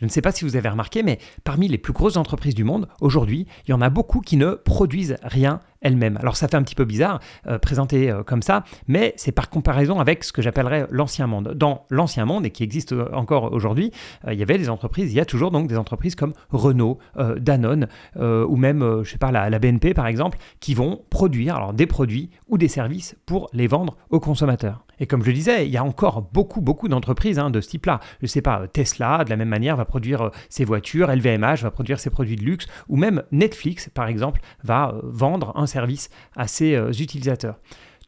Je ne sais pas si vous avez remarqué, mais parmi les plus grosses entreprises du monde, aujourd'hui, il y en a beaucoup qui ne produisent rien elles-mêmes. Alors ça fait un petit peu bizarre présenté comme ça, mais c'est par comparaison avec ce que j'appellerais l'ancien monde. Dans l'ancien monde, et qui existe encore aujourd'hui, il y avait des entreprises, il y a toujours donc des entreprises comme Renault, Danone, ou même, je sais pas, la BNP par exemple, qui vont produire alors, des produits ou des services pour les vendre aux consommateurs. Et comme je le disais, il y a encore beaucoup d'entreprises de ce type-là. Je ne sais pas, Tesla, de la même manière, va produire ses voitures, LVMH va produire ses produits de luxe, ou même Netflix, par exemple, va vendre un service à ses utilisateurs.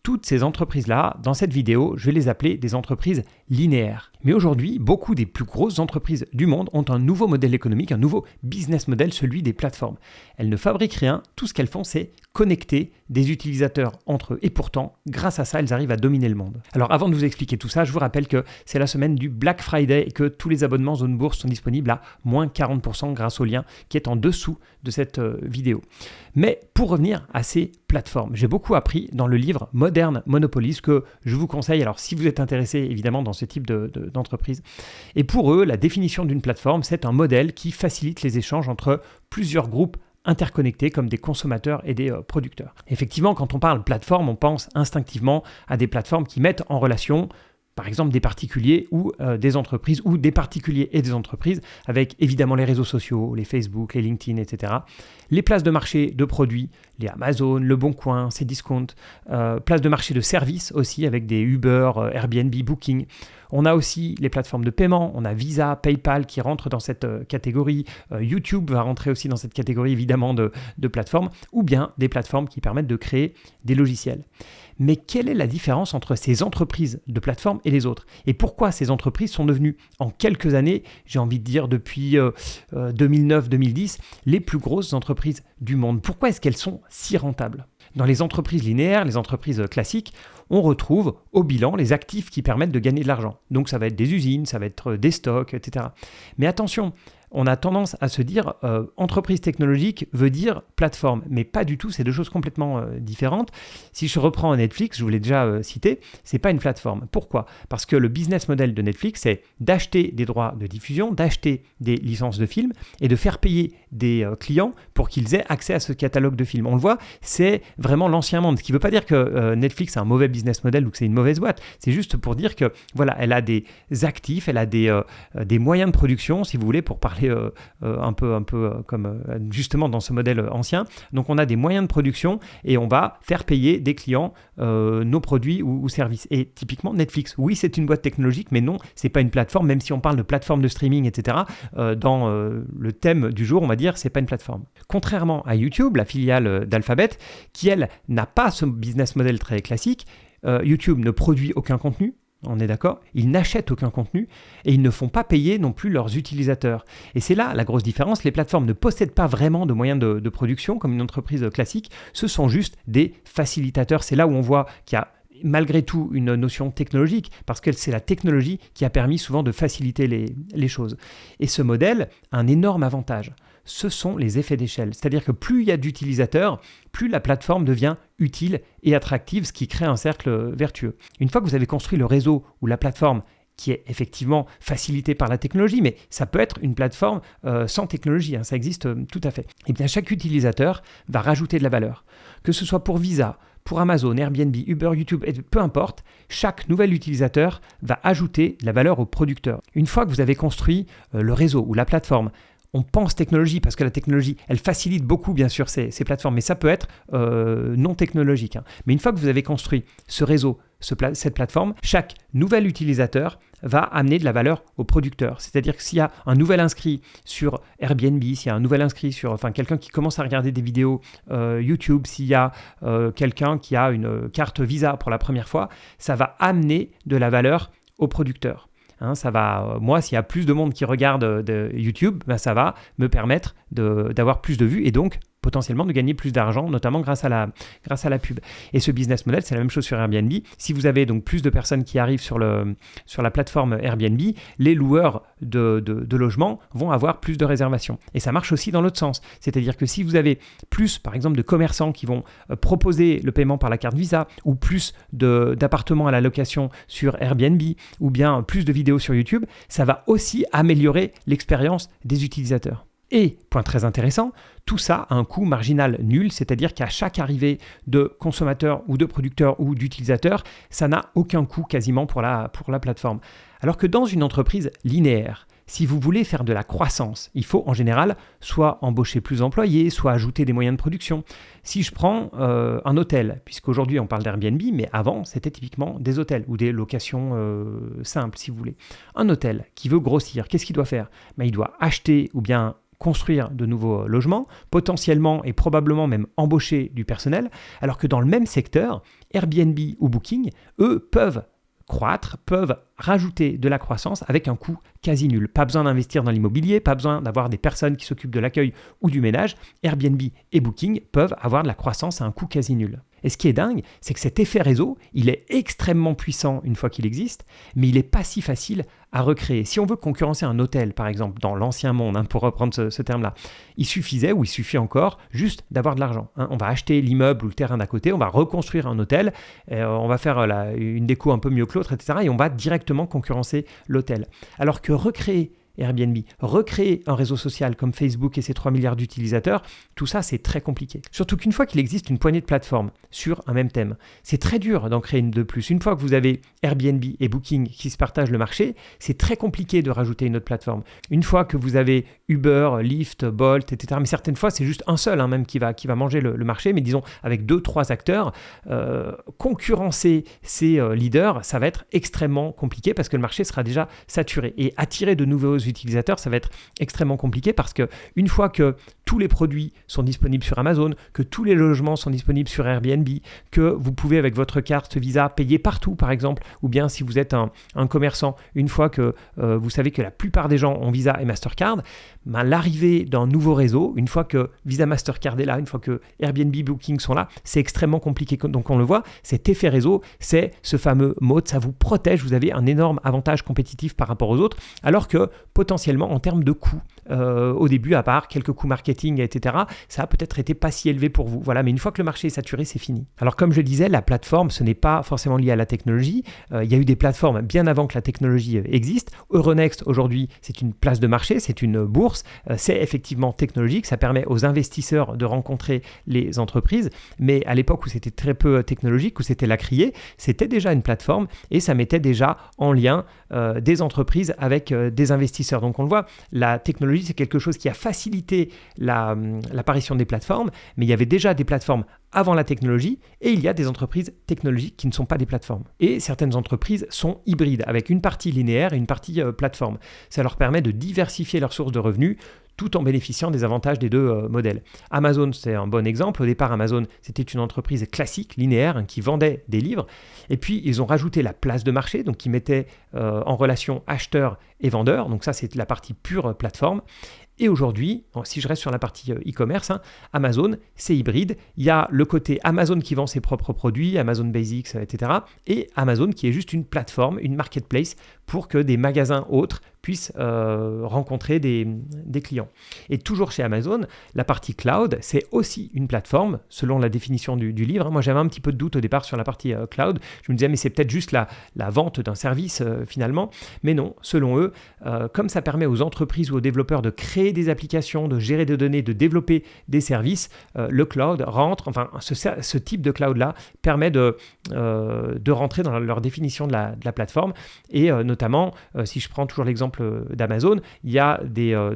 Toutes ces entreprises-là, dans cette vidéo, je vais les appeler des entreprises linéaires. Mais aujourd'hui, beaucoup des plus grosses entreprises du monde ont un nouveau modèle économique, un nouveau business model, celui des plateformes. Elles ne fabriquent rien, tout ce qu'elles font, c'est connecter des utilisateurs entre eux. Et pourtant, grâce à ça, elles arrivent à dominer le monde. Alors avant de vous expliquer tout ça, je vous rappelle que c'est la semaine du Black Friday et que tous les abonnements Zone Bourse sont disponibles à moins 40% grâce au lien qui est en dessous de cette vidéo. Mais pour revenir à ces plateformes, j'ai beaucoup appris dans le livre Modern Monopolies que je vous conseille, alors si vous êtes intéressé évidemment dans ce type d'entreprise. Et pour eux, la définition d'une plateforme, c'est un modèle qui facilite les échanges entre plusieurs groupes interconnectés comme des consommateurs et des producteurs. Effectivement, quand on parle plateforme, on pense instinctivement à des plateformes qui mettent en relation par exemple des particuliers ou des entreprises, ou des particuliers et des entreprises, avec évidemment les réseaux sociaux, les Facebook, les LinkedIn, etc. Les places de marché de produits, les Amazon, Le Bon Coin, Cdiscount, places de marché de services aussi, avec des Uber, Airbnb, Booking. On a aussi les plateformes de paiement, on a Visa, PayPal qui rentrent dans cette catégorie, YouTube va rentrer aussi dans cette catégorie évidemment de plateformes, ou bien des plateformes qui permettent de créer des logiciels. Mais quelle est la différence entre ces entreprises de plateforme et les autres? Et pourquoi ces entreprises sont devenues en quelques années, j'ai envie de dire depuis 2009-2010, les plus grosses entreprises du monde? Pourquoi est-ce qu'elles sont si rentables? Dans les entreprises linéaires, les entreprises classiques, on retrouve au bilan les actifs qui permettent de gagner de l'argent. Donc ça va être des usines, ça va être des stocks, etc. Mais attention, on a tendance à se dire entreprise technologique veut dire plateforme, mais pas du tout, c'est deux choses complètement différentes. Si je reprends Netflix, je vous l'ai déjà cité, c'est pas une plateforme. Pourquoi? Parce que le business model de Netflix, c'est d'acheter des droits de diffusion, d'acheter des licences de films et de faire payer des clients pour qu'ils aient accès à ce catalogue de films. On le voit, c'est vraiment l'ancien monde, ce qui ne veut pas dire que Netflix a un mauvais business model ou que c'est une mauvaise boîte, c'est juste pour dire que voilà, elle a des actifs, elle a des moyens de production, si vous voulez, pour parler un peu comme justement dans ce modèle ancien. Donc on a des moyens de production et on va faire payer des clients nos produits ou services. Et typiquement Netflix, oui c'est une boîte technologique, mais non, c'est pas une plateforme, même si on parle de plateforme de streaming, etc. Dans le thème du jour, on va dire, c'est pas une plateforme. Contrairement à YouTube, la filiale d'Alphabet, qui elle n'a pas ce business model très classique, YouTube ne produit aucun contenu. On est d'accord? Ils n'achètent aucun contenu et ils ne font pas payer non plus leurs utilisateurs. Et c'est là la grosse différence. Les plateformes ne possèdent pas vraiment de moyens de production comme une entreprise classique. Ce sont juste des facilitateurs. C'est là où on voit qu'il y a malgré tout une notion technologique, parce que c'est la technologie qui a permis souvent de faciliter les choses. Et ce modèle a un énorme avantage. Ce sont les effets d'échelle. C'est-à-dire que plus il y a d'utilisateurs, plus la plateforme devient utile et attractive, ce qui crée un cercle vertueux. Une fois que vous avez construit le réseau ou la plateforme qui est effectivement facilitée par la technologie, mais ça peut être une plateforme sans technologie, ça existe tout à fait. Et bien chaque utilisateur va rajouter de la valeur. Que ce soit pour Visa, pour Amazon, Airbnb, Uber, YouTube, peu importe, chaque nouvel utilisateur va ajouter de la valeur au producteur. Une fois que vous avez construit le réseau ou la plateforme, on pense technologie parce que la technologie, elle facilite beaucoup bien sûr ces plateformes, mais ça peut être non technologique. Mais une fois que vous avez construit ce réseau, cette plateforme, chaque nouvel utilisateur va amener de la valeur au producteur. C'est-à-dire que s'il y a un nouvel inscrit sur Airbnb, s'il y a un nouvel inscrit sur, quelqu'un qui commence à regarder des vidéos YouTube, s'il y a quelqu'un qui a une carte Visa pour la première fois, ça va amener de la valeur au producteur. Moi, s'il y a plus de monde qui regarde de YouTube, ça va me permettre d'avoir plus de vues et donc potentiellement de gagner plus d'argent, notamment grâce à la pub. Et ce business model, c'est la même chose sur Airbnb. Si vous avez donc plus de personnes qui arrivent sur la plateforme Airbnb, les loueurs de logements vont avoir plus de réservations. Et ça marche aussi dans l'autre sens. C'est-à-dire que si vous avez plus, par exemple, de commerçants qui vont proposer le paiement par la carte Visa, ou plus d'appartements à la location sur Airbnb, ou bien plus de vidéos sur YouTube, ça va aussi améliorer l'expérience des utilisateurs. Et, point très intéressant, tout ça a un coût marginal nul, c'est-à-dire qu'à chaque arrivée de consommateurs ou de producteurs ou d'utilisateurs, ça n'a aucun coût quasiment pour la plateforme. Alors que dans une entreprise linéaire, si vous voulez faire de la croissance, il faut en général soit embaucher plus d'employés, soit ajouter des moyens de production. Si je prends un hôtel, puisqu'aujourd'hui on parle d'Airbnb, mais avant c'était typiquement des hôtels ou des locations simples si vous voulez. Un hôtel qui veut grossir, qu'est-ce qu'il doit faire ? Il doit acheter ou bien construire de nouveaux logements, potentiellement et probablement même embaucher du personnel, alors que dans le même secteur, Airbnb ou Booking, eux, peuvent croître, peuvent rajouter de la croissance avec un coût quasi nul. Pas besoin d'investir dans l'immobilier, pas besoin d'avoir des personnes qui s'occupent de l'accueil ou du ménage. Airbnb et Booking peuvent avoir de la croissance à un coût quasi nul. Et ce qui est dingue, c'est que cet effet réseau, il est extrêmement puissant une fois qu'il existe, mais il n'est pas si facile à recréer. Si on veut concurrencer un hôtel, par exemple, dans l'ancien monde, pour reprendre ce terme-là, il suffisait, ou il suffit encore, juste d'avoir de l'argent. On va acheter l'immeuble ou le terrain d'à côté, on va reconstruire un hôtel, on va faire une déco un peu mieux que l'autre, etc. Et on va directement concurrencer l'hôtel. Alors que recréer Airbnb, recréer un réseau social comme Facebook et ses 3 milliards d'utilisateurs, tout ça c'est très compliqué. Surtout qu'une fois qu'il existe une poignée de plateformes sur un même thème, c'est très dur d'en créer une de plus. Une fois que vous avez Airbnb et Booking qui se partagent le marché, c'est très compliqué de rajouter une autre plateforme. Une fois que vous avez Uber, Lyft, Bolt, etc., mais certaines fois c'est juste un seul même qui va manger le marché, mais disons avec 2-3 acteurs, concurrencer ces leaders, ça va être extrêmement compliqué parce que le marché sera déjà saturé. Et attirer de nouveaux utilisateurs, ça va être extrêmement compliqué parce que une fois que tous les produits sont disponibles sur Amazon, que tous les logements sont disponibles sur Airbnb, que vous pouvez avec votre carte Visa payer partout par exemple, ou bien si vous êtes un commerçant, une fois que vous savez que la plupart des gens ont Visa et Mastercard, l'arrivée d'un nouveau réseau, une fois que Visa Mastercard est là, une fois que Airbnb, Booking sont là, c'est extrêmement compliqué. Donc on le voit, cet effet réseau, c'est ce fameux mode, ça vous protège, vous avez un énorme avantage compétitif par rapport aux autres, alors que potentiellement en termes de coûts, au début, à part quelques coûts marketing, etc., ça a peut-être été pas si élevé pour vous. Voilà, mais une fois que le marché est saturé, c'est fini. Alors comme je le disais, la plateforme, ce n'est pas forcément lié à la technologie. Il y a eu des plateformes bien avant que la technologie existe. Euronext, aujourd'hui, c'est une place de marché, c'est une bourse. C'est effectivement technologique, ça permet aux investisseurs de rencontrer les entreprises, mais à l'époque où c'était très peu technologique, où c'était la criée, c'était déjà une plateforme et ça mettait déjà en lien des entreprises avec des investisseurs. Donc on le voit, la technologie c'est quelque chose qui a facilité l'apparition des plateformes, mais il y avait déjà des plateformes avant la technologie et il y a des entreprises technologiques qui ne sont pas des plateformes. Et certaines entreprises sont hybrides avec une partie linéaire et une partie plateforme. Ça leur permet de diversifier leurs sources de revenus tout en bénéficiant des avantages des deux modèles. Amazon, c'est un bon exemple. Au départ, Amazon, c'était une entreprise classique, linéaire, qui vendait des livres. Et puis, ils ont rajouté la place de marché, donc qui mettait en relation acheteurs et vendeurs. Donc ça, c'est la partie pure plateforme. Et aujourd'hui, si je reste sur la partie e-commerce, Amazon, c'est hybride. Il y a le côté Amazon qui vend ses propres produits, Amazon Basics, etc. Et Amazon qui est juste une plateforme, une marketplace pour que des magasins autres puissent rencontrer des clients. Et toujours chez Amazon, la partie cloud, c'est aussi une plateforme, selon la définition du livre. Moi, j'avais un petit peu de doute au départ sur la partie cloud. Je me disais, mais c'est peut-être juste la vente d'un service finalement. Mais non, selon eux, comme ça permet aux entreprises ou aux développeurs de créer des applications, de gérer des données, de développer des services, le cloud rentre, enfin ce type de cloud-là permet de rentrer dans leur définition de la plateforme. Et notamment, si je prends toujours l'exemple d'Amazon, il y a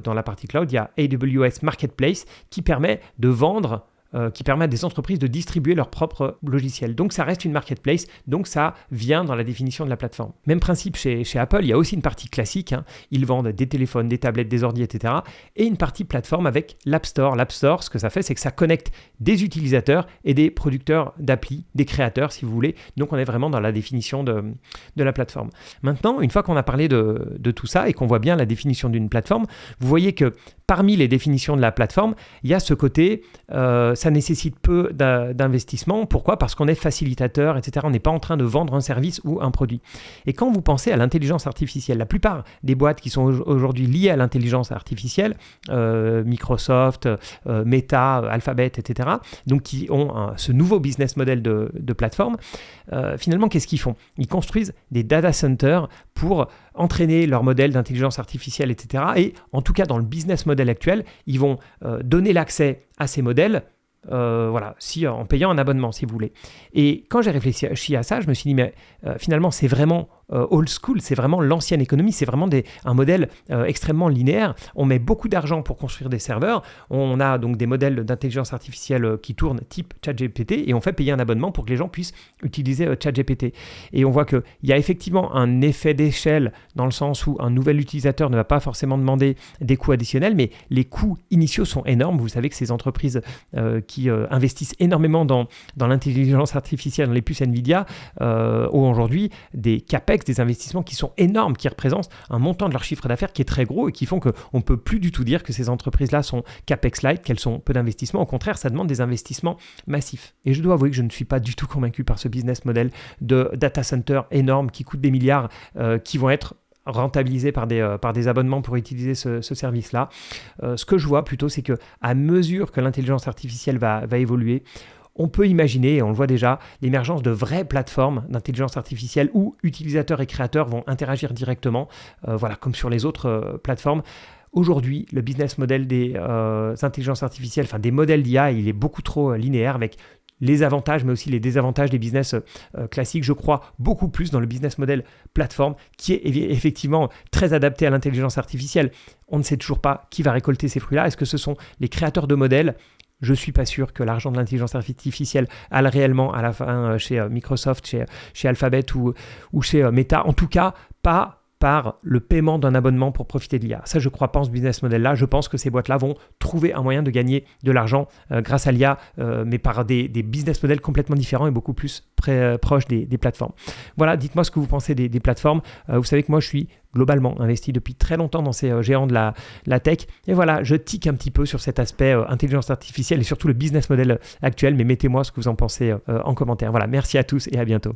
dans la partie cloud, il y a AWS Marketplace qui permet de vendre qui permet à des entreprises de distribuer leurs propres logiciels. Donc ça reste une marketplace, donc ça vient dans la définition de la plateforme. Même principe chez Apple, il y a aussi une partie classique, ils vendent des téléphones, des tablettes, des ordi, etc. Et une partie plateforme avec l'App Store. L'App Store, ce que ça fait, c'est que ça connecte des utilisateurs et des producteurs d'applis, des créateurs si vous voulez. Donc on est vraiment dans la définition de la plateforme. Maintenant, une fois qu'on a parlé de tout ça et qu'on voit bien la définition d'une plateforme, vous voyez que parmi les définitions de la plateforme, il y a ce côté, ça nécessite peu d'investissement. Pourquoi ? Parce qu'on est facilitateur, etc. On n'est pas en train de vendre un service ou un produit. Et quand vous pensez à l'intelligence artificielle, la plupart des boîtes qui sont aujourd'hui liées à l'intelligence artificielle, Microsoft, Meta, Alphabet, etc., donc qui ont ce nouveau business model de plateforme, finalement, qu'est-ce qu'ils font ? Ils construisent des data centers pour entraîner leur modèle d'intelligence artificielle, etc. Et en tout cas, dans le business model actuel, ils vont donner l'accès à ces modèles en payant un abonnement, si vous voulez. Et quand j'ai réfléchi à ça, je me suis dit, mais finalement, c'est vraiment old school, c'est vraiment l'ancienne économie, c'est vraiment un modèle extrêmement linéaire. On met beaucoup d'argent pour construire des serveurs, on a donc des modèles d'intelligence artificielle qui tournent type ChatGPT et on fait payer un abonnement pour que les gens puissent utiliser ChatGPT. Et on voit qu'il y a effectivement un effet d'échelle dans le sens où un nouvel utilisateur ne va pas forcément demander des coûts additionnels, mais les coûts initiaux sont énormes. Vous savez que ces entreprises qui investissent énormément dans l'intelligence artificielle, dans les puces NVIDIA, ont aujourd'hui des capex, des investissements qui sont énormes, qui représentent un montant de leur chiffre d'affaires qui est très gros et qui font qu'on ne peut plus du tout dire que ces entreprises-là sont capex light, qu'elles sont peu d'investissements. Au contraire, ça demande des investissements massifs. Et je dois avouer que je ne suis pas du tout convaincu par ce business model de data center énorme qui coûte des milliards, qui vont être rentabilisés par des abonnements pour utiliser ce service-là. Ce que je vois plutôt, c'est qu'à mesure que l'intelligence artificielle va évoluer, on peut imaginer, et on le voit déjà, l'émergence de vraies plateformes d'intelligence artificielle où utilisateurs et créateurs vont interagir directement, comme sur les autres plateformes. Aujourd'hui, le business model des intelligences artificielles, enfin des modèles d'IA, il est beaucoup trop linéaire avec les avantages, mais aussi les désavantages des business classiques. Je crois beaucoup plus dans le business model plateforme qui est effectivement très adapté à l'intelligence artificielle. On ne sait toujours pas qui va récolter ces fruits-là. Est-ce que ce sont les créateurs de modèles ? Je ne suis pas sûr que l'argent de l'intelligence artificielle aille réellement à la fin chez Microsoft, chez Alphabet ou chez Meta. En tout cas, pas par le paiement d'un abonnement pour profiter de l'IA. Ça, je ne crois pas en ce business model-là. Je pense que ces boîtes-là vont trouver un moyen de gagner de l'argent grâce à l'IA, mais par des business models complètement différents et beaucoup plus proches des plateformes. Voilà, dites-moi ce que vous pensez des plateformes. Vous savez que moi, je suis globalement investi depuis très longtemps dans ces géants de la tech. Et voilà, je tique un petit peu sur cet aspect intelligence artificielle et surtout le business model actuel, mais mettez-moi ce que vous en pensez en commentaire. Voilà, merci à tous et à bientôt.